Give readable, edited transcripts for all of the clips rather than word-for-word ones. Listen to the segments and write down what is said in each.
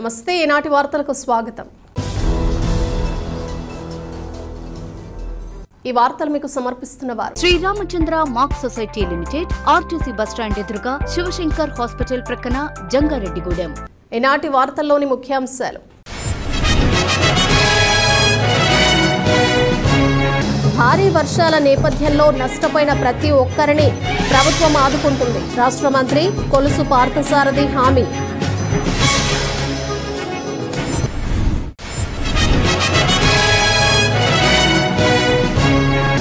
నమస్తే ఈనాటి వార్తలకు స్వాగతం. ఈ వార్తలు మీకు సమర్పిస్తున్నవారు Sriramachandra mark society limited, RTC bus stand ఎదురుగా, శివశంకర్ హాస్పిటల్ ప్రక్కన, జంగారెడ్డిగూడెం. ఈనాటి వార్తల్లోని ముఖ్యాంశాలు. భారీ వర్షాల నేపథ్యంలో నష్టపోయిన ప్రతి ఒక్కరిని ప్రభుత్వం ఆదుకుంటుంది. రాష్ట్ర మంత్రి కొలుసు పార్థసారథి హామీ.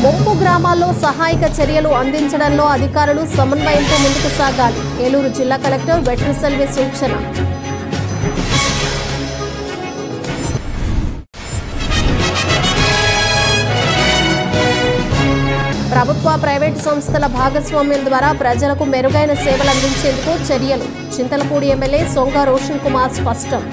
ముంపు గ్రామాల్లో సహాయక చర్యలు అందించడంలో అధికారులు సమన్వయంతో ముందుకు సాగాలి. ఏలూరు జిల్లా కలెక్టర్ వెట్రిసెల్వి సూచన. ప్రభుత్వ ప్రైవేటు సంస్థల భాగస్వామ్యం ద్వారా ప్రజలకు మెరుగైన సేవలు అందించేందుకు చర్యలు. చింతలపూడి ఎమ్మెల్యే సొంగ రోషన్ కుమార్ స్పష్టం.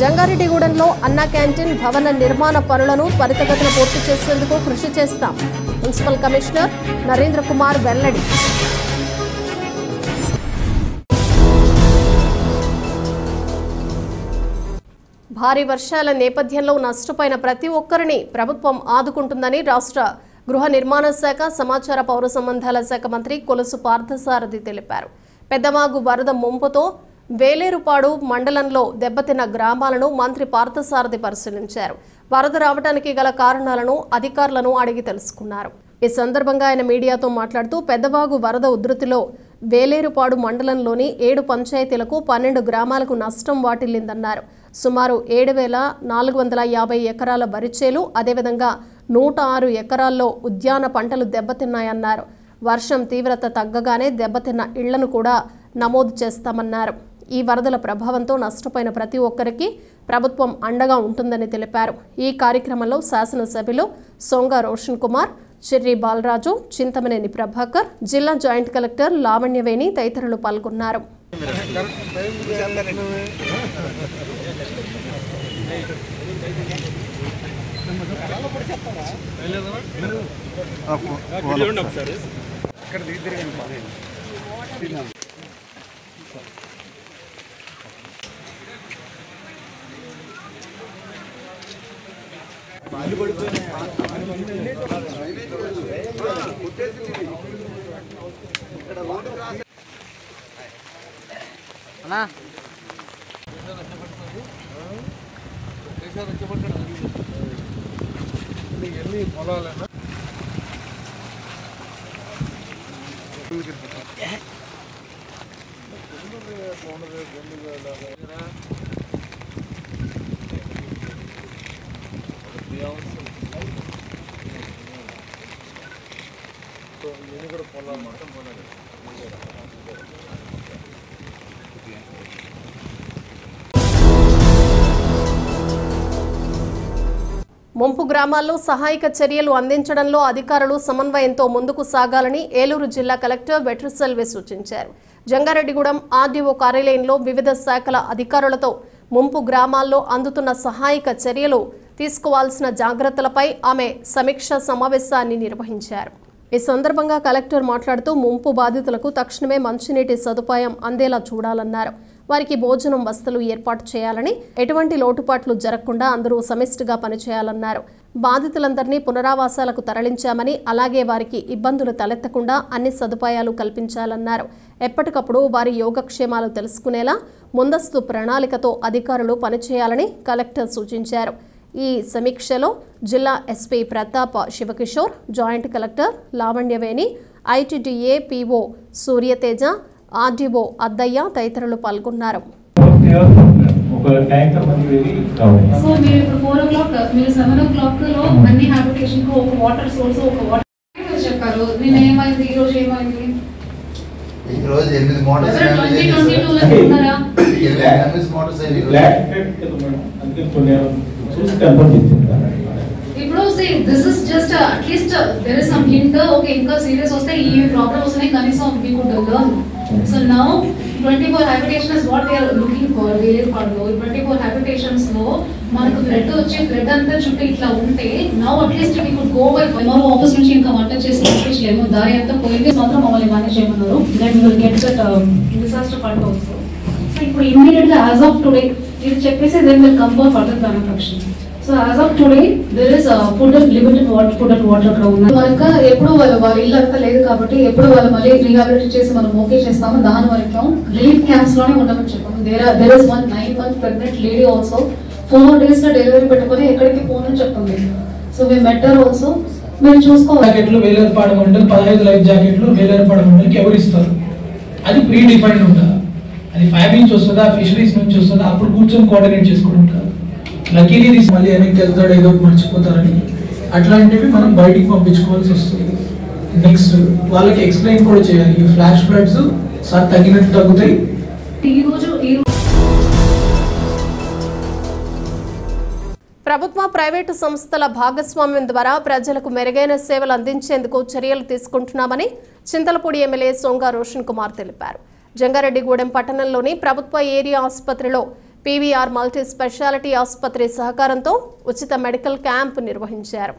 జంగారెడ్డిగూడెంలో అన్నా క్యాంటీన్ భవన నిర్మాణ పనులను త్వరితగతిన పూర్తి చేసేందుకు కృషి చేస్తాం. మున్సిపల్ కమిషనర్ నరేంద్ర కుమార్ వెల్లడి. భారీ వర్షాల నేపథ్యంలో నష్టపోయిన ప్రతి ఒక్కరిని ప్రభుత్వం ఆదుకుంటుందని రాష్ట్ర గృహ నిర్మాణ శాఖ, సమాచార పౌర సంబంధాల శాఖ మంత్రి కొలుసు పార్థసారథి తెలిపారు. పెద్దవాగు వరద ముంపుతో వేలేరుపాడు మండలంలో దెబ్బతిన్న గ్రామాలను మంత్రి పార్థసారథి పరిశీలించారు. వరద రావడానికి గల కారణాలను అధికారులను అడిగి తెలుసుకున్నారు. ఈ సందర్భంగా ఆయన మీడియాతో మాట్లాడుతూ పెద్దవాగు వరద ఉధృతిలో వేలేరుపాడు మండలంలోని 7 పంచాయతీలకు 12 గ్రామాలకు నష్టం వాటిల్లిందన్నారు. సుమారు 7,450 ఎకరాల వరిచేలు, అదేవిధంగా 106 ఎకరాల్లో ఉద్యాన పంటలు దెబ్బతిన్నాయన్నారు. వర్షం తీవ్రత తగ్గగానే దెబ్బతిన్న ఇళ్లను కూడా నమోదు చేస్తామన్నారు. ఈ వరదల ప్రభావంతో నష్టపోయిన ప్రతి ఒక్కరికి ప్రభుత్వం అండగా ఉంటుందని తెలిపారు. ఈ కార్యక్రమంలో శాసనసభ్యులు సొంగ రోషన్ కుమార్, చెర్రి బాలరాజు, చింతమనేని ప్రభాకర్, జిల్లా జాయింట్ కలెక్టర్ లావణ్యవేణి తదితరులు పాల్గొన్నారు. ముంపు గ్రామాల్లో సహాయక చర్యలు అందించడంలో అధికారులు సమన్వయంతో ముందుకు సాగాలని ఏలూరు జిల్లా కలెక్టర్ వెట్రిసెల్వి సూచించారు. జంగారెడ్డిగూడెం ఆర్డీఓ కార్యాలయంలో వివిధ శాఖల అధికారులతో ముంపు గ్రామాల్లో అందుతున్న సహాయక చర్యలు తీసుకోవాల్సిన జాగ్రత్తలపై ఆమె సమీక్ష సమావేశాన్ని నిర్వహించారు. ఈ సందర్భంగా కలెక్టర్ మాట్లాడుతూ ముంపు బాధితులకు తక్షణమే మంచినీటి సదుపాయం అందేలా చూడాలన్నారు. వారికి భోజనం, వసతులు ఏర్పాటు చేయాలని, ఎటువంటి లోటుపాట్లు జరగకుండా అందరూ సమిష్టిగా పనిచేయాలన్నారు. బాధితులందరినీ పునరావాసాలకు తరలించామని, అలాగే వారికి ఇబ్బందులు తలెత్తకుండా అన్ని సదుపాయాలు కల్పించాలన్నారు. ఎప్పటికప్పుడు వారి యోగక్షేమాలు తెలుసుకునేలా ముందస్తు ప్రణాళికతో అధికారులు పనిచేయాలని కలెక్టర్ సూచించారు. ఈ సమీక్షలో జిల్లా SP Pratap Shiva Kishore, joint collector Lavanyaveni, ITDA PO Surya Teja, RDO Addayya తదితరులు పాల్గొన్నారు. సో మీరు ఇప్పుడు 4 o'clock, మీరు 7 o'clock లో అన్ని హ్యాబిటేషన్ కు ఒక వాటర్ సోర్స్, ఒక వాటర్ చెప్పారు. నేను ఏమైంది ఈ రోజు, ఏమైంది ఈ రోజు 8 మోటార్స్ 2022 లో ఉన్నారా? 8 మోటార్స్ ఇప్పుడు this is just at least there is some hint. Okay, ఇంకా సీరియస్ వస్తే ఈ ప్రాబ్లమ్ వస్తున్నాయి, కనీసం we could learn. So now 24 habitation is what they are looking for. 24 habitations లో మనకు బ్లడ్ వచ్చే బ్లడ్ అంతా చుట్టూ ఇట్లా ఉంటే now at least we could go by MRO office నుంచి ఇంకా వంట చేసి పంపించలేము, దారి అంతా పోయింది మాత్రం మమ్మల్ని మేనేజ్ చేయమన్నారు. Then we will get that disaster fund also. So ఇప్పుడు ఇమ్మీడియట్ గా యాజ్ ఆఫ్ టుడే ఇది చెప్పేసి then will come for further plan action. So as of today there is food and limited food and water అక్కడ ఉన్నాయి. మనకు ఎప్పుడు వాళ్ళ ఇల్లు అంతా లేదు కాబట్టి ఎప్పుడు వాళ్ళు మళ్ళీ రీహాబిలిటేట్ చేసి మనం ఓకే చేస్తాము. దాని వరకు రిలీఫ్ క్యాంప్స్ లోనే ఉండమని చెప్పాము. There is 1 9 month pregnant lady also 4 days లో డెలివరీ పెట్టుకొని ఎక్కడికి పోనని చెప్తుంది. సో మేము మెటర్ ఆల్సో మీరు చూసుకోవాలి. జాకెట్లు వేలేరుపాడు మండలి 15 లైఫ్ జాకెట్లు వేలేరుపాడు మండలికి ఎవరు ఇస్తారు? అది ప్రీ డిఫైన్డ్ ఉంటుంది. అది ఫైర్ నుంచి వస్తుందా, ఫిషరీస్ నుంచి వస్తుందా, అప్పుడు కూర్చొని కోఆర్డినేట్ చేసుకోవడం కాదు. లక్కీలీ తీసి మళ్ళీ వెనక్కి వెళ్తాడు, ఏదో మర్చిపోతారని అట్లాంటివి మనం బయటికి పంపించుకోవాల్సి వస్తుంది. నెక్స్ట్ వాళ్ళకి ఎక్స్ప్లెయిన్ కూడా చేయాలి. ఫ్లాష్ ఫ్లడ్స్ సార్ తగ్గినట్టు తగ్గుతాయి. ప్రభుత్వ ప్రైవేటు సంస్థల భాగస్వామ్యం ద్వారా ప్రజలకు మెరుగైన సేవలు అందించేందుకు చర్యలు తీసుకుంటున్నామని చింతలపూడి ఎమ్మెల్యే సోంగా రోషన్ కుమార్ తెలిపారు. జంగారెడ్డిగూడెం పట్టణంలోని ప్రభుత్వ ఏరియా ఆసుపత్రిలో పీవీఆర్ మల్టీ స్పెషాలిటీ ఆసుపత్రి సహకారంతో ఉచిత మెడికల్ క్యాంప్ నిర్వహించారు.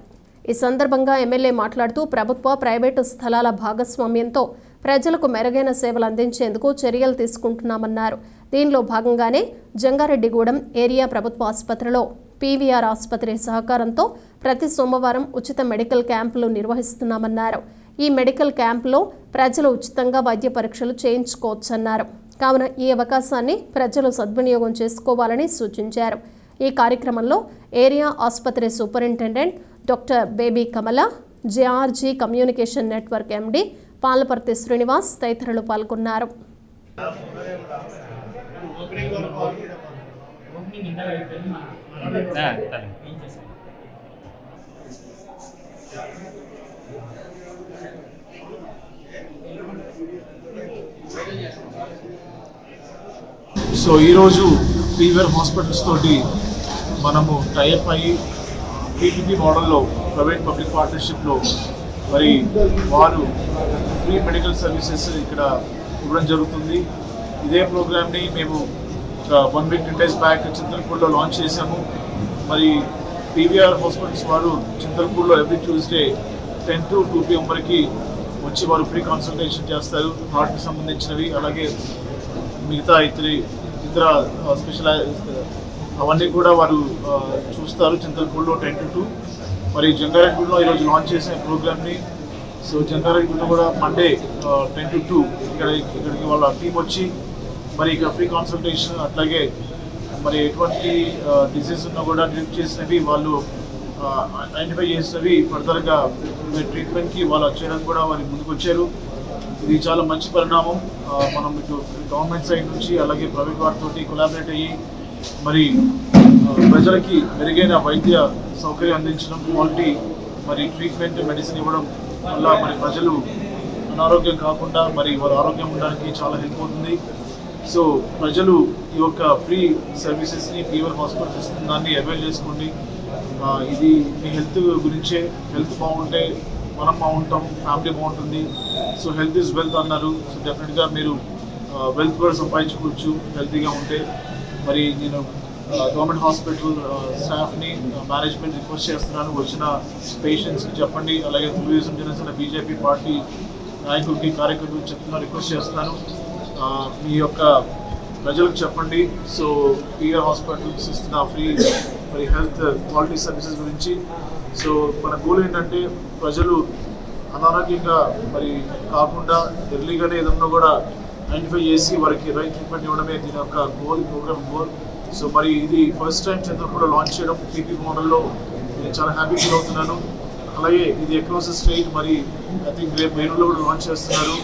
ఈ సందర్భంగా ఎమ్మెల్యే మాట్లాడుతూ ప్రభుత్వ ప్రైవేటు స్థలాల భాగస్వామ్యంతో ప్రజలకు మెరుగైన సేవలు అందించేందుకు చర్యలు తీసుకుంటున్నామన్నారు. దీనిలో భాగంగానే జంగారెడ్డిగూడెం ఏరియా ప్రభుత్వ ఆసుపత్రిలో పీవీఆర్ ఆసుపత్రి సహకారంతో ప్రతి సోమవారం ఉచిత మెడికల్ క్యాంపులు నిర్వహిస్తున్నామన్నారు. ఈ మెడికల్ క్యాంపులో ప్రజలు ఉచితంగా వైద్య పరీక్షలు చేయించుకోవచ్చన్నారు. కావున ఈ అవకాశాన్ని ప్రజలు సద్వినియోగం చేసుకోవాలని సూచించారు. ఈ కార్యక్రమంలో ఏరియా ఆసుపత్రి superintendent doctor Baby Kamala, JRG communication network MD Palaparthi Srinivas తదితరులు పాల్గొన్నారు. సో ఈరోజు పీవీఆర్ హాస్పిటల్స్ తోటి మనము టైఅప్ అయ్యి పీపీపీ మోడల్లో ప్రైవేట్ పబ్లిక్ పార్ట్నర్షిప్లో మరి వారు ఫ్రీ మెడికల్ సర్వీసెస్ ఇక్కడ ఇవ్వడం జరుగుతుంది. ఇదే ప్రోగ్రామ్ని మేము 1 week 10 days బ్యాక్ చింతలపూడిలో లాంచ్ చేశాము. మరి పీవీఆర్ హాస్పిటల్స్ వారు చింతలపూడిలో ఎవ్రీ ట్యూస్డే 10 to 2 PM వరకు వచ్చి వారు ఫ్రీ కన్సల్టేషన్ చేస్తారు. హార్ట్కి సంబంధించినవి, అలాగే మిగతా ఇతర స్పెషలైజ్ అవన్నీ కూడా వారు చూస్తారు. చింతలపూడిలో 10 to 2. మరి జంగారెడ్డిగూడలో ఈరోజు లాంచ్ చేసిన ప్రోగ్రామ్ని, సో జంగారెడ్డిగూడలో కూడా మండే 10 to 2 ఇక్కడికి వాళ్ళ టీం వచ్చి మరి ఇక్కడ ఫ్రీ కన్సల్టేషన్, అట్లాగే మరి ఎటువంటి డిసీజ్ ఉన్నా కూడా డిటెక్ట్ చేసినవి వాళ్ళు ఐడెంటిఫై చేసినవి ఫర్దర్గా ట్రీట్మెంట్కి వాళ్ళు చేయడానికి కూడా వారి ముందుకు వచ్చారు. ఇది చాలా మంచి పరిణామం. మనం ఇటు గవర్నమెంట్ సైడ్ నుంచి అలాగే ప్రైవేట్ వారితో కొలాబరేట్ అయ్యి మరి ప్రజలకి మెరుగైన వైద్య సౌకర్యం అందించడం, క్వాలిటీ మరి ట్రీట్మెంట్ మెడిసిన్ ఇవ్వడం వల్ల మరి ప్రజలు అనారోగ్యం కాకుండా మరి వారు ఆరోగ్యం ఉండడానికి చాలా హెల్ప్ అవుతుంది. సో ప్రజలు ఈ యొక్క ఫ్రీ సర్వీసెస్ని పీవీఆర్ హాస్పిటల్ ఇస్తున్న దాన్ని అవైల్ చేసుకోండి. ఇది మీ హెల్త్ గురించే. హెల్త్ బాగుంటే మనం బాగుంటాం, ఫ్యామిలీ బాగుంటుంది. సో హెల్త్ ఈజ్ వెల్త్ అన్నారు. సో డెఫినెట్గా మీరు వెల్త్ కూడా సంపాదించుకోవచ్చు హెల్తీగా ఉంటే. మరి నేను గవర్నమెంట్ హాస్పిటల్ స్టాఫ్ని, మేనేజ్మెంట్ రిక్వెస్ట్ చేస్తున్నాను, వచ్చిన పేషెంట్స్కి చెప్పండి. అలాగే తెలుగుదేశం జనసేన బీజేపీ పార్టీ నాయకులకి, కార్యకర్తలకు చెప్తున్నా, రిక్వెస్ట్ చేస్తున్నాను, మీ యొక్క ప్రజలకు చెప్పండి. సో పీవీఆర్ హాస్పిటల్స్ ఇస్తున్న ఫ్రీ మరి హెల్త్ క్వాలిటీ సర్వీసెస్ గురించి. సో మన గోల్ ఏంటంటే ప్రజలు అనారోగ్యంగా మరి కాకుండా ఎర్లీగానే ఏదన్నా కూడా ఐడెంటిఫై చేసి వారికి రైట్ ట్రీట్మెంట్ ఇవ్వడమే దీని యొక్క గోల్, ప్రోగ్రామ్ గోల్. సో మరి ఇది ఫస్ట్ టైం చంద్రపూర్లో లాంచ్ చేయడం పీపీ మోడల్లో. నేను చాలా హ్యాపీ ఫీల్ అవుతున్నాను. అలాగే ఇది అక్రాస్ స్టేట్, మరి ఐ థింక్ రేపు వేణులో కూడా లాంచ్ చేస్తున్నారు.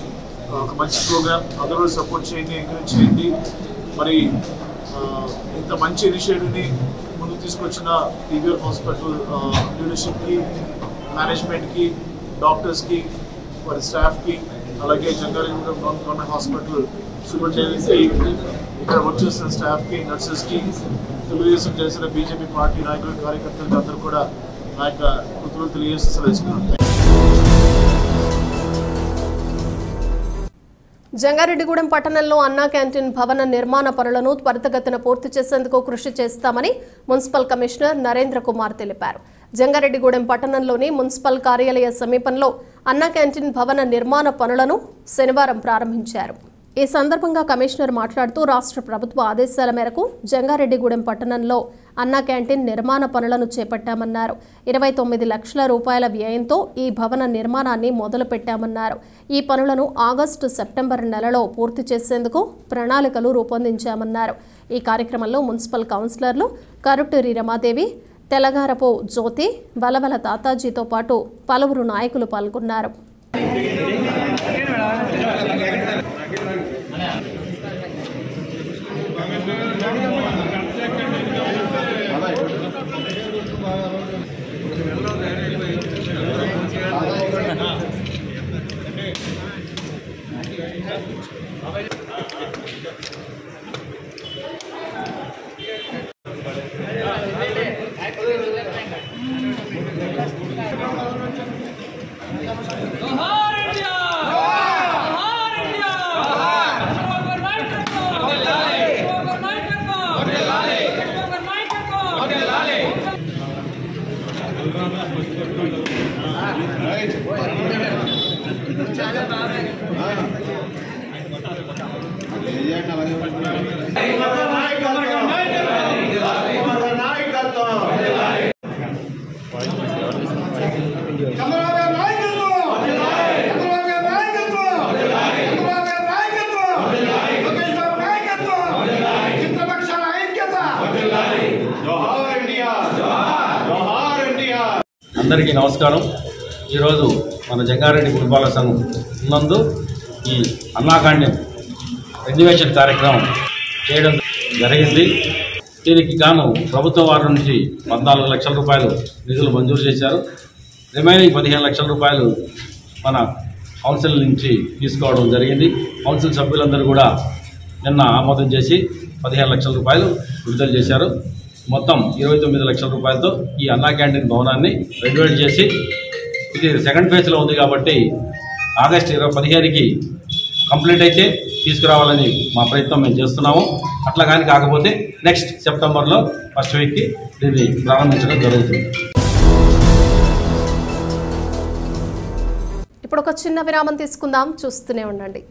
ఒక మంచి ప్రోగ్రామ్, అందరూ సపోర్ట్ చేయండి, ఎంకరేజ్ చేయండి. మరి ఇంత మంచి ఇనిషియేటివ్ని ముందుకు తీసుకొచ్చిన పీవీఆర్ హాస్పిటల్ లీడర్షిప్కి, మేనేజ్మెంట్కి, డాక్టర్స్కి, వారి స్టాఫ్కి, అలాగే జంగారెడ్డిగూడెం గవర్నమెంట్ హాస్పిటల్ సూపరింటెండెంట్కి, ఇక్కడ వర్క్ చేస్తున్న స్టాఫ్కి, నర్సెస్కి, తెలుగుదేశం జనసేన బీజేపీ పార్టీ నాయకులు, కార్యకర్తలకి అందరూ కూడా నా యొక్క కృతజ్ఞతలు తెలియజేస్తున్నాను. జంగారెడ్డిగూడెం పట్టణంలో అన్నా క్యాంటీన్ భవన నిర్మాణ పనులను త్వరితగతిన పూర్తి చేసేందుకు కృషి చేస్తామని మున్సిపల్ కమిషనర్ నరేంద్ర కుమార్ తెలిపారు. జంగారెడ్డిగూడెం పట్టణంలోని మున్సిపల్ కార్యాలయ సమీపంలో అన్నా క్యాంటీన్ భవన నిర్మాణ పనులను శనివారం ప్రారంభించారు. ఈ సందర్భంగా కమిషనర్ మాట్లాడుతూ రాష్ట్ర ప్రభుత్వ ఆదేశాల మేరకు జంగారెడ్డిగూడెం పట్టణంలో అన్నా క్యాంటీన్ నిర్మాణ పనులను చేపట్టామన్నారు. 29 లక్షల రూపాయల వ్యయంతో ఈ భవన నిర్మాణాన్ని మొదలుపెట్టామన్నారు. ఈ పనులను ఆగస్టు సెప్టెంబర్ నెలలో పూర్తి చేసేందుకు ప్రణాళికలు రూపొందించామన్నారు. ఈ కార్యక్రమంలో మున్సిపల్ కౌన్సిలర్లు కరుటూరి రమాదేవి, తెలగారపు జ్యోతి, వలవల తాతాజీతో పాటు పలువురు నాయకులు పాల్గొన్నారు. అందరికీ నమస్కారం. ఈరోజు మన జంగారెడ్డి కుటుంబాల సంఘం నందు ఈ అన్నా క్యాంటీన్ రెన్యువేషన్ కార్యక్రమం చేయడం జరిగింది. దీనికి గాను ప్రభుత్వం వారి నుంచి 14 లక్షల రూపాయలు నిధులు మంజూరు చేశారు. రిమైనింగ్ 15 లక్షల రూపాయలు మన కౌన్సిల్ నుంచి తీసుకోవడం జరిగింది. కౌన్సిల్ సభ్యులందరూ కూడా నిన్న ఆమోదం చేసి 15 లక్షల రూపాయలు విడుదల చేశారు. మొత్తం 29 లక్షల రూపాయలతో ఈ అన్నా క్యాంటీన్ భవనాన్ని రెన్యువేట్ చేసి, ఇది సెకండ్ ఫేజ్లో ఉంది కాబట్టి ఆగస్టు 15కి కంప్లీట్ అయితే తీసుకురావాలని మా ప్రయత్నం మేము చేస్తున్నాము. అట్లా కానీ కాకపోతే నెక్స్ట్ సెప్టెంబర్లో ఫస్ట్ వీక్కి దీన్ని ప్రారంభించడం జరుగుతుంది. ఇప్పుడు ఒక చిన్న విరామం తీసుకుందాం, చూస్తూనే ఉండండి.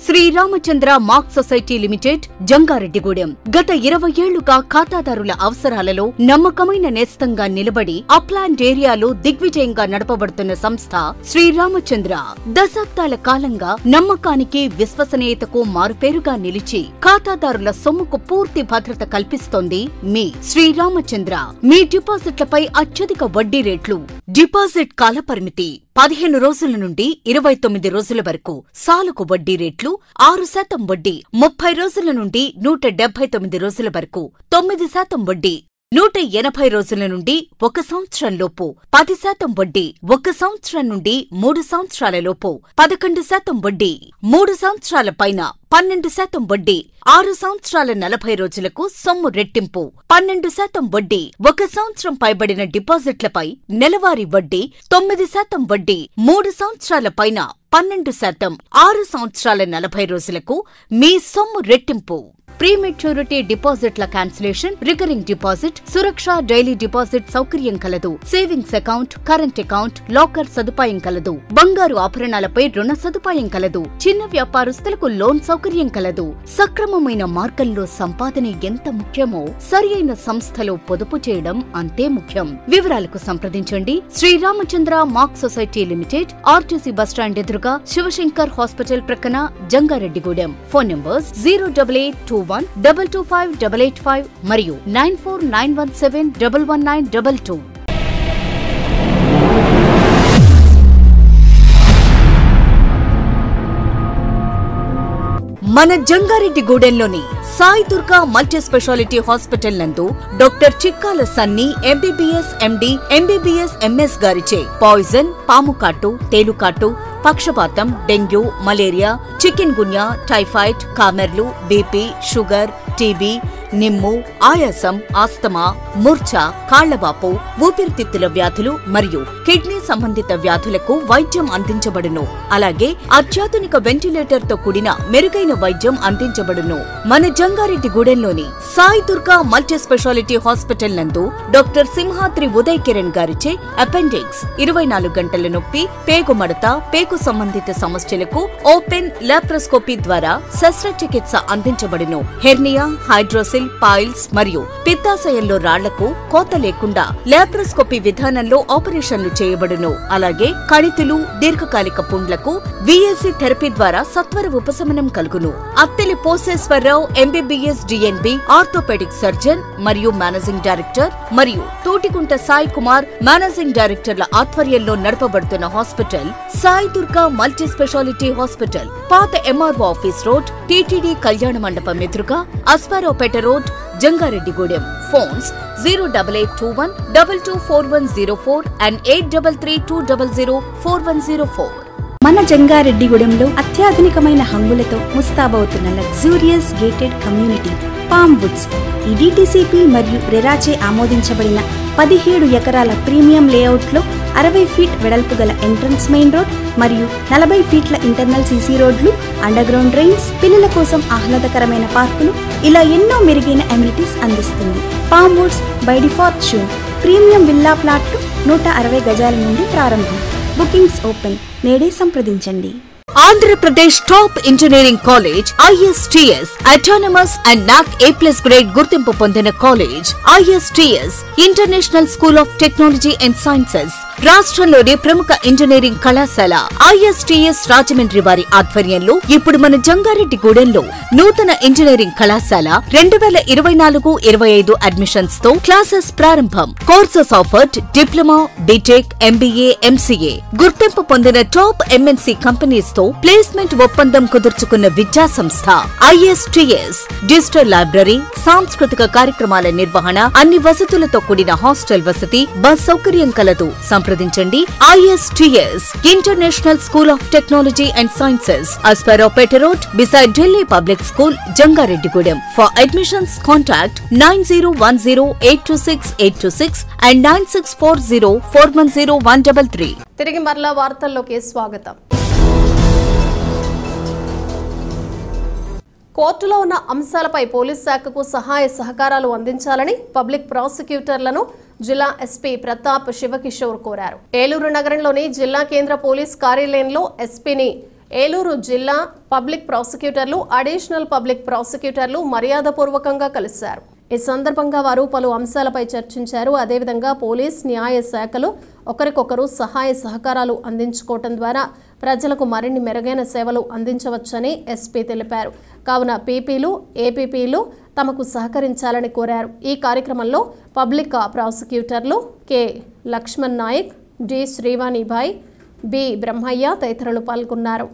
Sriramachandra mark society limited, Jangareddygudem గత 20 ఏళ్లుగా ఖాతాదారుల అవసరాలలో నమ్మకమైన నేస్తంగా నిలబడి అప్లాండ్ ఏరియాలో దిగ్విజయంగా నడపబడుతున్న సంస్థ శ్రీరామచంద్ర. దశాబ్దాల కాలంగా నమ్మకానికి, విశ్వసనీయతకు మారుపేరుగా నిలిచి ఖాతాదారుల సొమ్ముకు పూర్తి భద్రత కల్పిస్తోంది మీ శ్రీరామచంద్ర. మీ డిపాజిట్లపై అత్యధిక వడ్డీ రేట్లు, డిపాజిట్ కాలపరిమితి 15 రోజుల నుండి 29 రోజుల వరకు, సాలుకు వడ్డీ రేట్లు 6% వడ్డీ, 30 రోజుల నుండి 179 రోజుల వరకు 9% వడ్డీ, 180 రోజుల నుండి 1 సంవత్సరం లోపు 10% వడ్డీ, 1 సంవత్సరం నుండి 3 సంవత్సరాల లోపు 11% వడ్డీ, 3 సంవత్సరాల పైన 12% వడ్డీ, 6 సంవత్సరాల 40 రోజులకు సొమ్ము రెట్టింపు 12% వడ్డీ, 1 సంవత్సరం పైబడిన డిపాజిట్లపై నెలవారీ వడ్డీ 9% వడ్డీ, 3 సంవత్సరాల పైన 12%, 6 సంవత్సరాల 40 రోజులకు మీ సొమ్ము రెట్టింపు. ప్రీమెచ్యూరిటీ డిపాజిట్ల క్యాన్సిలేషన్, రికరింగ్ డిపాజిట్, సురక్ష డైలీ డిపాజిట్ సౌకర్యం కలదు. Savings account, current account, locker సదుపాయం కలదు. బంగారు ఆభరణాలపై రుణ సదుపాయం కలదు. చిన్న వ్యాపారస్తులకు లోన్ సౌకర్యం కలదు. సక్రమమైన మార్గంలో సంపాదన ఎంత ముఖ్యమో సరియైన సంస్థలో పొదుపు చేయడం అంతే ముఖ్యం. వివరాలకు సంప్రదించండి. Sriramachandra mark society limited, RTC bus stand ఎదురుగా, శివశంకర్ హాస్పిటల్ ప్రక్కన, జంగారెడ్డిగూడెం. ఫోన్ నంబర్స్ 08821225885 మరియు 9491711922. మన జంగారెడ్డిగూడెంలోని Sai Durga multi speciality hospital నందు doctor Chikkala Sunny MBBS MD, MBBS MS గారిచే పాయిజన్, పాముకాటు, తేలుకాటు, పక్షపాతం, dengue, malaria, chikungunya, typhoid, కామెర్లు, బీపీ, షుగర్, టీబీ, నిమ్ము, ఆయాసం, ఆస్తమా, మూర్ఛ, కాళ్లవాపు, ఊపిరితిత్తుల వ్యాధులు మరియు కిడ్నీ సంబంధిత వ్యాధులకు వైద్యం అందించబడును. అలాగే అత్యాధునిక వెంటిలేటర్ తో కూడిన మెరుగైన వైద్యం అందించబడును. మన జంగారెడ్డిగూడెంలోని Sai Durga multi speciality hospital నందు డాక్టర్ సింహాద్రి ఉదయ్ కిరణ్ గారిచే అపెండిక్స్, 24 గంటల నొప్పి, పేగు మడత, పేగు సంబంధిత సమస్యలకు ఓపెన్ లాప్రోస్కోపీ ద్వారా శస్త్రచికిత్స అందించబడును. హెర్నియా, హైడ్రోసిల్, పైల్స్ మరియు పిత్తాశయంలో రాళ్లకు కోత లేకుండా లాప్రోస్కోపీ విధానంలో ఆపరేషన్లు చేయబడును. అలాగే కణితులు, దీర్ఘకాలిక పుండ్లకు విఎస్సి థెరపీ ద్వారా సత్వర ఉపశమనం కలుగును. Atteli Poseswararao MBBS DNB orthopaedic surgeon మరియు మేనేజింగ్ డైరెక్టర్ మరియు తోటికుంట సాయి కుమార్ మేనేజింగ్ డైరెక్టర్ల ఆధ్వర్యంలో నడపబడుతున్న hospital Sai Durga multi speciality hospital, పాత ఎంఆర్ఓ ఆఫీస్ రోడ్, టీటీడీ కళ్యాణ మండపం ఎదురుగా, Asparaopeta road, Jangareddygudem. Phones 08821 224104 and 8332004104. మన జంగారెడ్డిగూడెంలో అత్యాధునికమైన హంగులతో ముస్తాబవుతున్న luxurious gated community palm woods. ఈ డిటిసిపి మరియు రెరాచే ఆమోదించబడిన 17 ఎకరాల ప్రీమియం లేఅవుట్లో 60 ఫీట్ వెడల్పు గల ఎంట్రన్స్ మెయిన్ రోడ్ మరియు 40 ఫీట్ల ఇంటర్నల్ సీసీ రోడ్లు, అండర్ గ్రౌండ్ డ్రైన్స్, పిల్లల కోసం ఆహ్లాదకరమైన పార్కులు, ఇలా ఎన్నో మెరుగైన అమ్యూనిటీస్ అందిస్తుంది. Palm Woods by default show premium villa ప్లాట్లు 160 గజాల నుండి ప్రారంభం. Bookings open. నేడే సంప్రదించండి. Andhra Pradesh top engineering college ISTS autonomous and NAC A+ grade గుర్తింపు పొందిన college ISTS international school of technology and sciences. రాష్ట్రంలోని ప్రముఖ ఇంజనీరింగ్ కళాశాల ISTS రాజమండ్రి వారి ఆధ్వర్యంలో ఇప్పుడు మన జంగారెడ్డిగూడెంలో నూతన ఇంజనీరింగ్ కళాశాల 2024-25 అడ్మిషన్స్ తో క్లాసెస్ ప్రారంభం. Courses offered diploma, BTech, MBA, MCA. గుర్తింపు పొందిన టాప్ MNC కంపెనీస్ తో ప్లేస్మెంట్ ఒప్పందం కుదుర్చుకున్న విద్యా సంస్థ ISTS. డిజిటల్ లైబ్రరీ, సాంస్కృతిక కార్యక్రమాల నిర్వహణ, అన్ని వసతులతో కూడిన హాస్టల్ వసతి, బస్ సౌకర్యం కలదు. సంప్రదించండి. ISTS international school of technology and sciences, Aswaraopeta road, beside Delhi public school, Jangareddygudem. For admissions contact 9010826826 and 9640410133. తిరిగి మరలా వార్తల్లోకి స్వాగతం. కోర్టులో ఉన్న అంశాలపై పోలీస్ శాఖకు సహాయ సహకారాలు అందించాలని పబ్లిక్ ప్రాసిక్యూటర్లను జిల్లా ఎస్పీ ప్రతాప్ శివకిషోర్ కోరారు. ఏలూరు నగరంలోని జిల్లా కేంద్ర పోలీస్ కార్యాలయంలో ఎస్పీని ఏలూరు జిల్లా పబ్లిక్ ప్రాసిక్యూటర్లు, అడిషనల్ పబ్లిక్ ప్రాసిక్యూటర్లు మర్యాదపూర్వకంగా కలిశారు. ఈ సందర్భంగా వారు పలు అంశాలపై చర్చించారు. అదేవిధంగా పోలీస్, న్యాయ శాఖలు ఒకరికొకరు సహాయ సహకారాలు అందించుకోవటం ద్వారా ప్రజలకు మరిన్ని మెరుగైన సేవలు అందించవచ్చని ఎస్పీ తెలిపారు. కావున పీపీలు, ఏపీపీలు తమకు సహకరించాలని కోరారు. ఈ కార్యక్రమంలో పబ్లిక్ ప్రాసిక్యూటర్లు K Lakshman Naik, D Srivanibhai, B Brahmaiah తదితరులు పాల్గొన్నారు.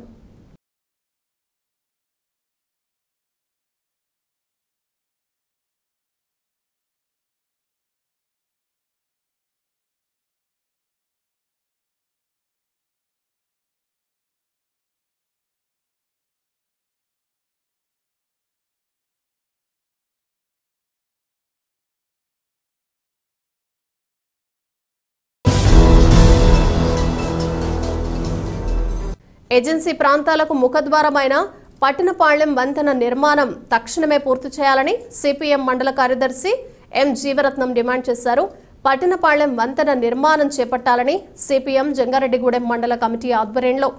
ఏజెన్సీ ప్రాంతాలకు ముఖద్వారమైన పట్టణపాళ్లెం వంతెన నిర్మాణం తక్షణమే పూర్తి చేయాలని సిపిఎం మండల కార్యదర్శి ఎం జీవరత్నం డిమాండ్ చేశారు. పట్టణపాళ్లెం వంతెన నిర్మాణం చేపట్టాలని సిపిఎం జంగారెడ్డిగూడెం మండల కమిటీ ఆధ్వర్యంలో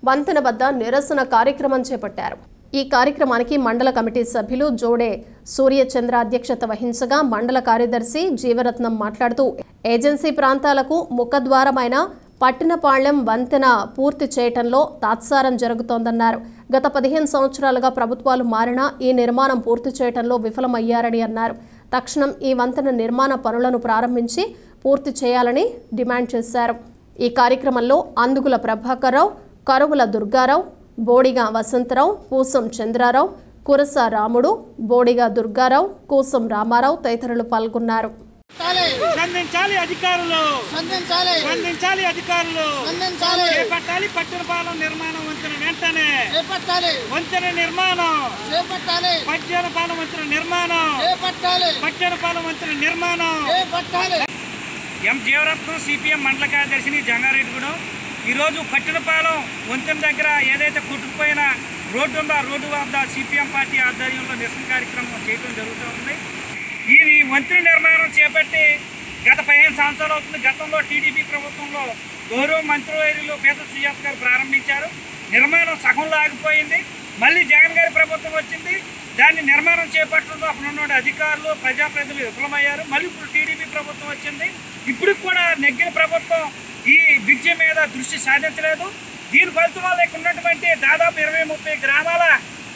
వంతెన వద్ద నిరసన కార్యక్రమం చేపట్టారు. ఈ కార్యక్రమానికి మండల కమిటీ సభ్యులు జోడే సూర్యచంద్ర అధ్యక్షత వహించగా మండల కార్యదర్శి జీవరత్నం మాట్లాడుతూ ఏజెన్సీ ప్రాంతాలకు ముఖద్వారమైన పట్టణపాళ్లెం వంతెన పూర్తి చేయటంలో తాత్సారం జరుగుతోందన్నారు. గత 15 సంవత్సరాలుగా ప్రభుత్వాలు మారినా ఈ నిర్మాణం పూర్తి చేయటంలో విఫలమయ్యారని అన్నారు. తక్షణం ఈ వంతెన నిర్మాణ పనులను ప్రారంభించి పూర్తి చేయాలని డిమాండ్ చేశారు. ఈ కార్యక్రమంలో అందుగుల ప్రభాకర్రావు, కరువుల దుర్గారావు, బోడిగా వసంతరావు, పూసం చంద్రారావు, కురస రాముడు, బోడిగా దుర్గారావు, కూసం రామారావు తదితరులు పాల్గొన్నారు. స్పందించాలి అధికారులు, స్పందించాలి అధికారులు, చేపట్టాలి పట్టణపాలెం నిర్మాణం వంతెన వెంటనే, వంతెన నిర్మాణం, పట్టణపాలెం వంతెన నిర్మాణం, పట్టణపాలెం వంతెన నిర్మాణం. ఎం జీవరత్నం సిపిఎం మండల కార్యదర్శిని జంగారెడ్డిగూడెం. ఈరోజు పట్టణపాలెం వంతెన దగ్గర ఏదైతే కొట్టుకుపోయిన రోడ్డు ఉందో ఆ రోడ్డు వద్ద సిపిఎం పార్టీ ఆధ్వర్యంలో నిరసన కార్యక్రమం చేయడం జరుగుతూ ఉంది. ఈ వంతెన నిర్మాణం చేపట్టి గత 15 సంవత్సరాలు అవుతుంది. గతంలో టీడీపీ ప్రభుత్వంలో గౌరవ మంత్రివర్యులు పీతల సుజాత గారు ప్రారంభించారు. నిర్మాణం సగంలో ఆగిపోయింది. మళ్ళీ జగన్ గారి ప్రభుత్వం వచ్చింది. దాన్ని నిర్మాణం చేపట్టడంలో అప్పుడున్న అధికారులు ప్రజాప్రతినిధులు విఫలమయ్యారు. మళ్ళీ ఇప్పుడు టీడీపీ ప్రభుత్వం వచ్చింది. ఇప్పుడు కూడా నెగ్గిన ప్రభుత్వం ఈ బ్రిడ్జి మీద దృష్టి సాధించలేదు. దీని ఫలితం వల్ల ఇక్కడ ఉన్నటువంటి దాదాపు 20-30 గ్రామాల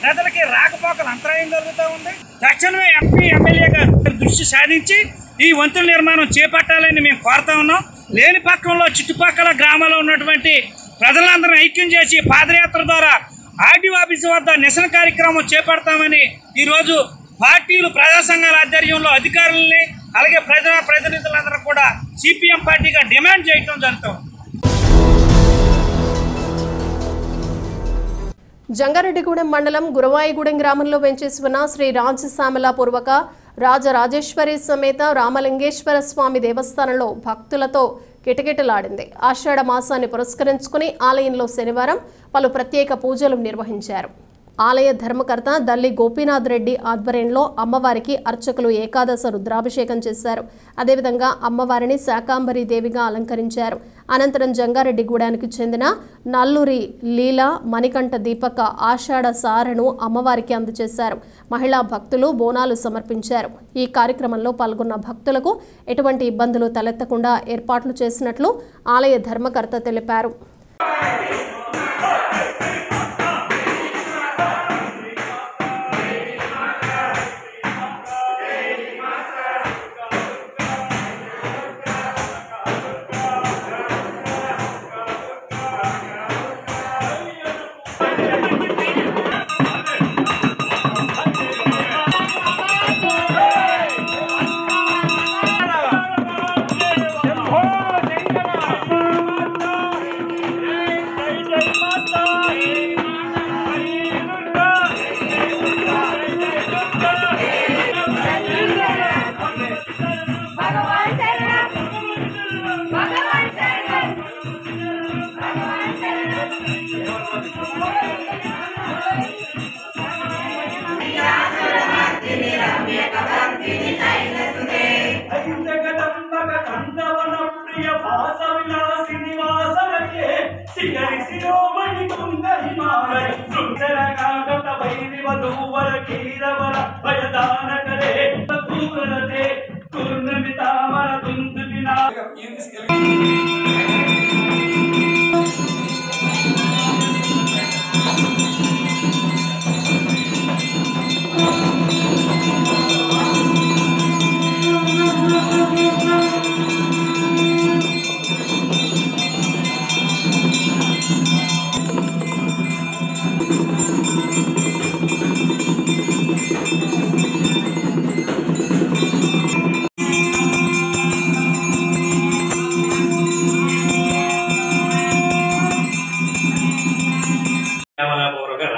ప్రజలకి రాకపోకలు అంతరాయం జరుగుతూ ఉంది. తక్షణమే ఎంపీ ఎమ్మెల్యే గారు దృష్టి సాధించి ఈ వంతెన నిర్మాణం చేపట్టాలని మేము కోరుతా ఉన్నాం. లేని పక్షంలో చుట్టుపక్కల గ్రామాల్లో ఉన్నటువంటి ప్రజలందరూ ఐక్యం చేసి పాదయాత్ర ద్వారా ఆర్డీఓ ఆఫీసు వద్ద నిరసన కార్యక్రమం చేపడతామని ఈరోజు పార్టీలు ప్రజా సంఘాల ఆధ్వర్యంలో అధికారులని అలాగే ప్రజా ప్రతినిధులందరూ కూడా సిపిఎం పార్టీగా డిమాండ్ చేయడం జరుగుతుంది. జంగారెడ్డిగూడెం మండలం గురవాయిగూడెం గ్రామంలో వెంచేసి ఉన్న శ్రీ రాజశ్యామల పూర్వక రాజరాజేశ్వరి సమేత రామలింగేశ్వర స్వామి దేవస్థానంలో భక్తులతో కిటకిటలాడింది. ఆషాఢ మాసాన్ని పురస్కరించుకుని ఆలయంలో శనివారం పలు ప్రత్యేక పూజలు నిర్వహించారు. ఆలయ ధర్మకర్త దల్లి గోపీనాథ్ రెడ్డి ఆధ్వర్యంలో అమ్మవారికి అర్చకులు ఏకాదశ రుద్రాభిషేకం చేశారు. అదేవిధంగా అమ్మవారిని శాకాంబరి దేవిగా అలంకరించారు. అనంతరం జంగారెడ్డిగూడానికి చెందిన నల్లూరి లీలా మణికంఠ దీపక ఆషాఢ సారను అమ్మవారికి అందజేశారు. మహిళా భక్తులు బోనాలు సమర్పించారు. ఈ కార్యక్రమంలో పాల్గొన్న భక్తులకు ఎటువంటి ఇబ్బందులు తలెత్తకుండా ఏర్పాట్లు చేసినట్లు ఆలయ ధర్మకర్త తెలిపారు.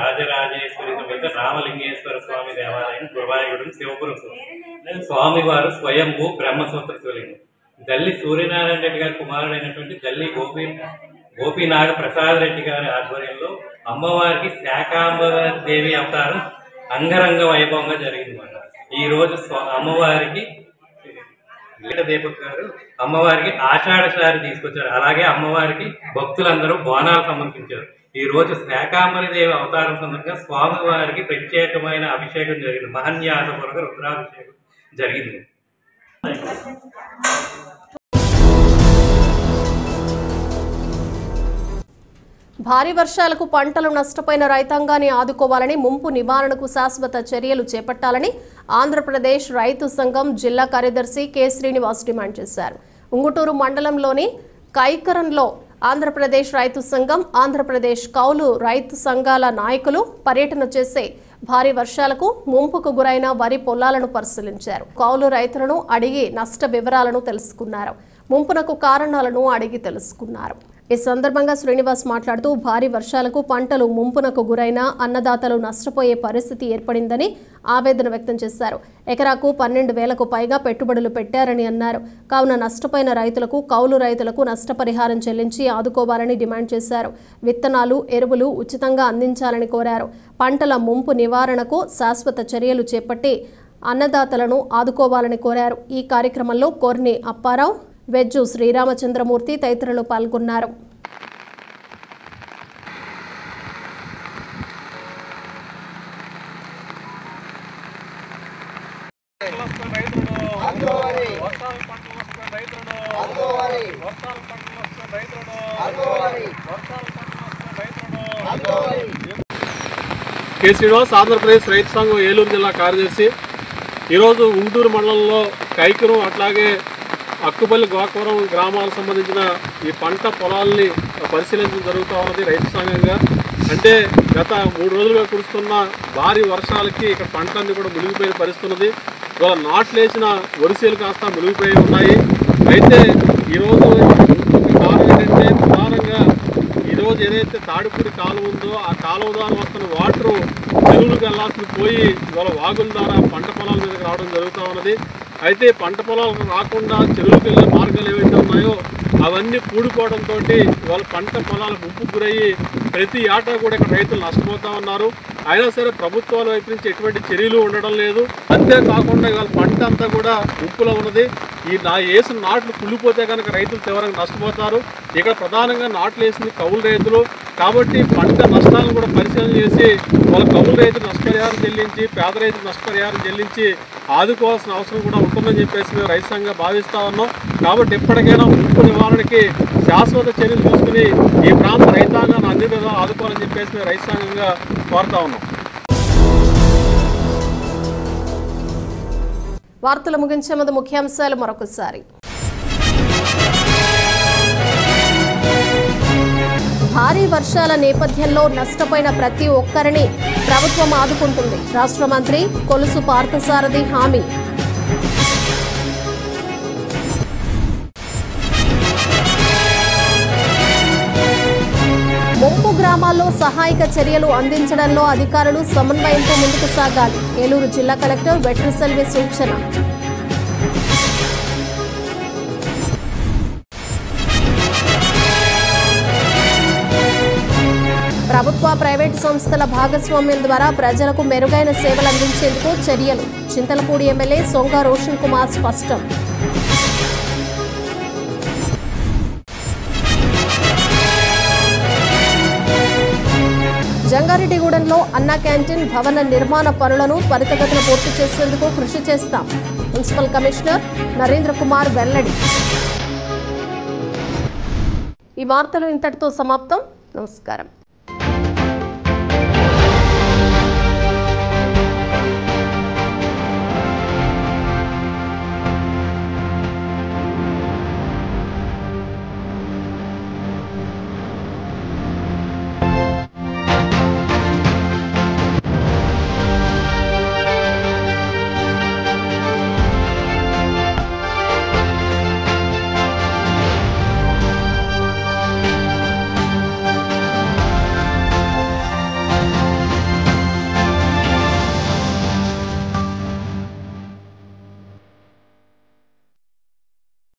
రాజరాజేశ్వరి సమేత రామలింగేశ్వర స్వామి దేవాలయం గురవాయిగూడెం శివపురం స్వామివారు స్వయంభూ బ్రహ్మసూత్ర శివలింగం. దల్లి సూర్యనారాయణ రెడ్డి గారి కుమారుడైనటువంటి దల్లి గోపీనాగ ప్రసాద్ రెడ్డి గారి ఆధ్వర్యంలో అమ్మవారికి శాకాంబదేవి అవతారం అంగరంగ వైభవంగా జరిగిందన్నమాట. ఈ రోజు అమ్మవారికి దీపక్ గారు అమ్మవారికి ఆషాఢసారి తీసుకొచ్చారు. అలాగే అమ్మవారికి భక్తులందరూ బోనాలు సమర్పించారు. ఈ రోజు శాకాంబరి దేవి అవతారం సందర్భంగా స్వామివారికి ప్రత్యేకమైన అభిషేకం జరిగింది. మహన్యాసపూర్వక రుద్రాభిషేకం జరిగింది. భారీ వర్షాలకు పంటలు నష్టపోయిన రైతాంగాన్ని ఆదుకోవాలని, ముంపు నివారణకు శాశ్వత చర్యలు చేపట్టాలని ఆంధ్రప్రదేశ్ రైతు సంఘం జిల్లా కార్యదర్శి కె శ్రీనివాస్ డిమాండ్ చేశారు. ఉంగుటూరు మండలంలోని కైకరంలో ఆంధ్రప్రదేశ్ రైతు సంఘం, ఆంధ్రప్రదేశ్ కౌలు రైతు సంఘాల నాయకులు పర్యటన చేసి భారీ వర్షాలకు ముంపుకు గురైన వరి పొలాలను పరిశీలించారు. కౌలు రైతులను అడిగి నష్ట వివరాలను తెలుసుకున్నారు. ముంపునకు కారణాలను అడిగి తెలుసుకున్నారు. ఈ సందర్భంగా శ్రీనివాస్ మాట్లాడుతూ భారీ వర్షాలకు పంటలు ముంపునకు గురైన అన్నదాతలు నష్టపోయే పరిస్థితి ఏర్పడిందని ఆవేదన వ్యక్తం చేశారు. ఎకరాకు 12,000కు పైగా పెట్టుబడులు పెట్టారని అన్నారు. కావున నష్టపోయిన రైతులకు కౌలు రైతులకు నష్టపరిహారం చెల్లించి ఆదుకోవాలని డిమాండ్ చేశారు. విత్తనాలు, ఎరువులు ఉచితంగా అందించాలని కోరారు. పంటల ముంపు నివారణకు శాశ్వత చర్యలు చేపట్టి అన్నదాతలను ఆదుకోవాలని కోరారు. ఈ కార్యక్రమంలో కోర్ని అప్పారావు, వెజ్జు శ్రీరామచంద్రమూర్తి తదితరులు పాల్గొన్నారు. కె. శ్రీనివాస్, ఆంధ్రప్రదేశ్ రైతు సంఘం ఏలూరు జిల్లా కార్యదర్శి. ఈరోజు ఉంటూరు మండలంలో కైకరం అట్లాగే అక్కుపల్లి, గోకవరం గ్రామాలకు సంబంధించిన ఈ పంట పొలాల్ని పరిశీలించడం జరుగుతూ ఉన్నది రైతు సంఘంగా. అంటే గత 3 రోజులుగా కురుస్తున్న భారీ వర్షాలకి ఇక్కడ పంటలన్నీ కూడా మునిగిపోయిన పరిస్థితి ఉన్నది. ఇవాళ నాట్లేసిన వరిసేలు కాస్త మునిగిపోయి ఉన్నాయి. అయితే ఈరోజు కారణం ఏంటంటే ప్రధానంగా ఈరోజు ఏదైతే తాడిపూడి కాలువ ఉందో ఆ కాలువ ద్వారా వస్తున్న వాటరు చెరువులకు వెళ్లాల్సింది పోయి ఇవాళ వాగుల ద్వారా పంట పొలాల మీదకి రావడం జరుగుతూ ఉన్నది. అయితే పంట పొలాలకు రాకుండా చెరువులకు వెళ్ళే మార్గాలు ఏవైతే ఉన్నాయో అవన్నీ కూడిపోవడంతో ఇవాళ పంట పొలాలు ముంపు గురయ్యి ప్రతి ఏటా కూడా ఇక్కడ రైతులు నష్టపోతూ ఉన్నారు. అయినా సరే ప్రభుత్వాల వైపు నుంచి ఎటువంటి చర్యలు ఉండడం లేదు. అంతేకాకుండా ఇవాళ పంట అంతా కూడా ముంపులో ఉన్నది. ఈ వేసిన నాట్లు కుళ్ళిపోతే కనుక రైతులు తీవ్రంగా నష్టపోతారు. ఇక్కడ ప్రధానంగా నాట్లు వేసింది కౌలు రైతులు కాబట్టి పంట నష్టాలను కూడా పరిశీలన చేసి వాళ్ళ కౌలు రైతులు నష్టపరిహారం చెల్లించి, పేద రైతులు నష్టపరిహారం చెల్లించి ఆదుకోవాల్సిన అవసరం కూడా ఉంటుందని చెప్పేసి మేము రైతు సంఘంగా భావిస్తూ ఉన్నాం. కాబట్టి ఎప్పటికైనా ముంపు నివారణకి శాశ్వత చర్యలు తీసుకుని ఈ ప్రాంత రైతాంగాన్ని అన్ని విధాలు ఆదుకోవాలని చెప్పేసి మేము రైతు సంఘంగా కోరుతా ఉన్నాం. వార్తలు ముగించే ముందు ముఖ్యాంశాలు మరొకసారి. భారీ వర్షాల నేపథ్యంలో నష్టపోయిన ప్రతి ఒక్కరిని ప్రభుత్వం ఆదుకుంటుంది. రాష్ట్ర మంత్రి కొలుసు పార్థసారథి హామీ. ముంపు గ్రామాల్లో సహాయక చర్యలు అందించడంలో అధికారులు సమన్వయంతో ముందుకు సాగాలి. ఏలూరు జిల్లా కలెక్టర్ వెట్రిసెల్వి సూచన. ప్రభుత్వ, ప్రైవేటు సంస్థల భాగస్వామ్యం ద్వారా ప్రజలకు మెరుగైన సేవలు అందించేందుకు చర్యలు. చింతలపూడి ఎమ్మెల్యే సొంగ రోషన్ కుమార్ స్పష్టం. జంగారెడ్డిగూడెంలో అన్నా క్యాంటీన్ భవన నిర్మాణ పనులను త్వరితగతిన పూర్తి చేసేందుకు కృషి చేస్తాం. మున్సిపల్ కమిషనర్ నరేంద్ర కుమార్ వెల్లడి. ఈ వార్తలు ఇంతటితో సమాప్తం. నమస్కారం.